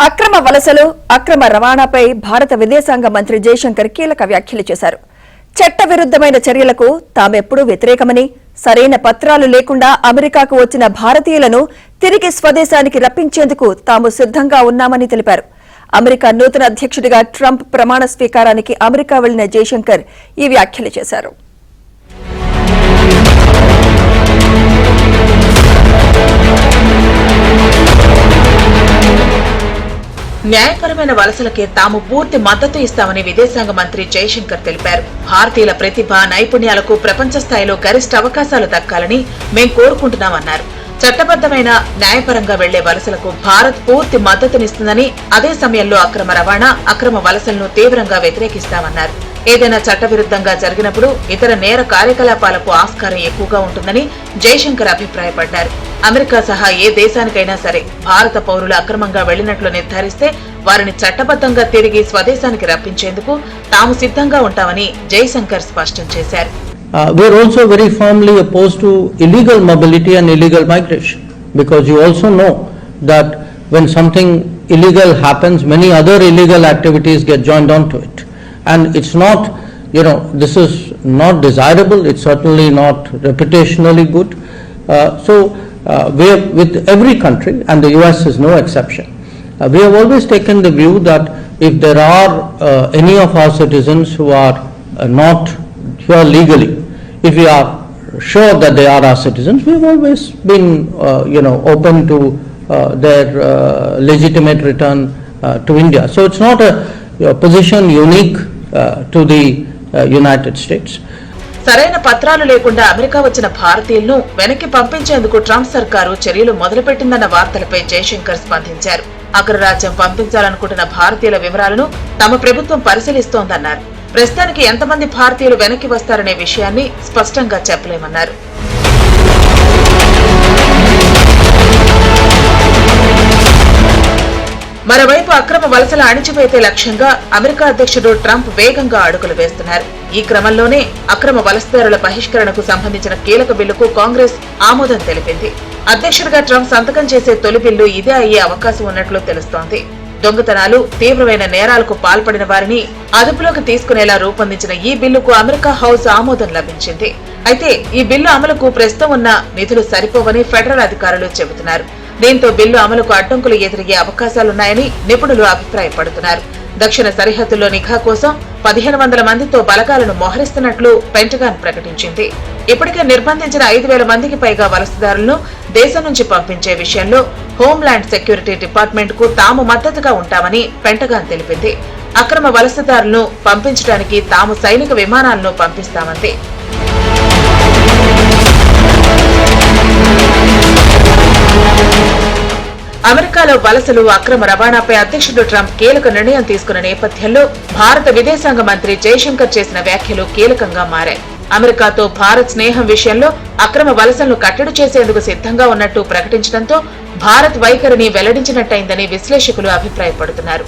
అక్రమ వలసలు, అక్రమ రవాణాపై భారత విదేశాంగ మంత్రి జయశంకర్ కీలక వ్యాఖ్యలు చేశారు. చట్టవిరుద్ధమైన చర్యలకు తామెప్పుడూ వ్యతిరేకమని, సరైన పత్రాలు లేకుండా అమెరికాకు వచ్చిన భారతీయులను తిరిగి స్వదేశానికి రప్పించేందుకు తాము సిద్ధంగా ఉన్నామని తెలిపారు. అమెరికా నూతన అధ్యక్షుడిగా ట్రంప్ ప్రమాణ స్వీకారానికి అమెరికా వెళ్లిన జయశంకర్ ఈ వ్యాఖ్యలు చేశారు. న్యాయపరమైన వలసలకే తాము పూర్తి మద్దతు ఇస్తామని విదేశాంగ మంత్రి జయశంకర్ తెలిపారు. భారతీయుల ప్రతిభ, నైపుణ్యాలకు ప్రపంచ స్థాయిలో గరిష్ట అవకాశాలు దక్కాలని మేం కోరుకుంటున్నామన్నారు. చట్టబద్దమైన న్యాయపరంగా వెళ్లే వలసలకు భారత్ పూర్తి మద్దతునిస్తుందని, అదే సమయంలో అక్రమ రవాణా, అక్రమ వలసలను తీవ్రంగా వ్యతిరేకిస్తామన్నారు. ఏదైనా చట్టవిరుద్ధంగా జరిగినప్పుడు ఇతర నేర కార్యకలాపాలకు ఆస్కారం ఎక్కువగా ఉంటుందని జయశంకర్ అభిప్రాయపడ్డారు. అమెరికా సహా ఏ దేశానికైనా సరే భారత పౌరులు అక్రమంగా వెళ్లినట్లు నిర్ధారిస్తే వారిని చట్టబద్దంగా తిరిగి స్వదేశానికి రప్పించేందుకు తాము సిద్ధంగా ఉంటామని జయశంకర్ స్పష్టం చేశారు. We are also very firmly opposed to illegal mobility and illegal migration, because you also know that when something illegal happens, many other illegal activities get joined onto it. And it's not, this is not desirable, it's certainly not reputationally good. We have, with every country, and the US is no exception, we have always taken the view that if there are any of our citizens who are not here legally, if we are sure that they are our citizens, we have always been, open to their legitimate return to India. So it's not a position unique to the United States. సరైన పత్రాలు లేకుండా America వచ్చిన భారతీయులను వెనక్కి పంపించేందుకు Trump సర్కారు చర్యలు మొదలుపెట్టిందన్న వార్తలపై జయశంకర్ స్పందించారు. అగ్రరాజ్యం పంపించాలనుకుంటున్న భారతీయుల వివరాలను తమ ప్రభుత్వం పరిశీలిస్తోందన్నారు. ప్రస్తుతానికి ఎంతమంది భారతీయులు వెనక్కి వస్తారనే విషయాన్ని స్పష్టంగా చెప్పలేమన్నారు. మరోవైపు అక్రమ వలసల అణిచివేసే లక్ష్యంగా అమెరికా అధ్యక్షుడు ట్రంప్ వేగంగా అడుగులు వేస్తున్నారు. ఈ క్రమంలోనే అక్రమ వలసదారుల బహిష్కరణకు సంబంధించిన కీలక బిల్లుకు కాంగ్రెస్ ఆమోదం తెలిపింది. అధ్యక్షుడిగా ట్రంప్ సంతకం చేసే తొలి బిల్లు ఇదే అయ్యే అవకాశం ఉన్నట్లు తెలుస్తోంది. దొంగతనాలు, తీవ్రమైన నేరాలకు పాల్పడిన వారిని అదుపులోకి తీసుకునేలా రూపొందించిన ఈ బిల్లుకు అమెరికా హౌస్ ఆమోదం లభించింది. అయితే ఈ బిల్లు అమలుకు ప్రస్తుతం ఉన్న నిధులు సరిపోవని ఫెడరల్ అధికారులు చెబుతున్నారు. దీంతో బిల్లు అమలుకు అడ్డంకులు ఎదురయ్యే అవకాశాలున్నాయని నిపుణులు అభిప్రాయపడుతున్నారు. దక్షిణ సరిహద్దుల్లో నిఘా కోసం 1500 మందితో బలగాలను మోహరిస్తున్నట్లు పెంటగాన్ ప్రకటించింది. ఇప్పటికే నిర్బంధించిన 5000 మందికి పైగా వలసదారులను దేశం నుంచి పంపించే విషయంలో హోంల్యాండ్ సెక్యూరిటీ డిపార్ట్మెంట్ కు తాము మద్దతుగా ఉంటామని పెంటగాన్ తెలిపింది. అక్రమ వలసదారులను పంపించడానికి తాము సైనిక విమానాలను పంపిస్తామంది. అమెరికాలో వలసలు, అక్రమ రవాణాపై అధ్యక్షుడు ట్రంప్ కీలక నిర్ణయం తీసుకున్న నేపథ్యంలో భారత విదేశాంగ మంత్రి జయశంకర్ చేసిన వ్యాఖ్యలు కీలకంగా మారాయి. అమెరికాతో భారత్ స్నేహం విషయంలో అక్రమ వలసలను కట్టడి చేసేందుకు సిద్ధంగా ఉన్నట్టు ప్రకటించడంతో భారత్ వైఖరిని వెల్లడించినట్టయిందని విశ్లేషకులు అభిప్రాయపడుతున్నారు.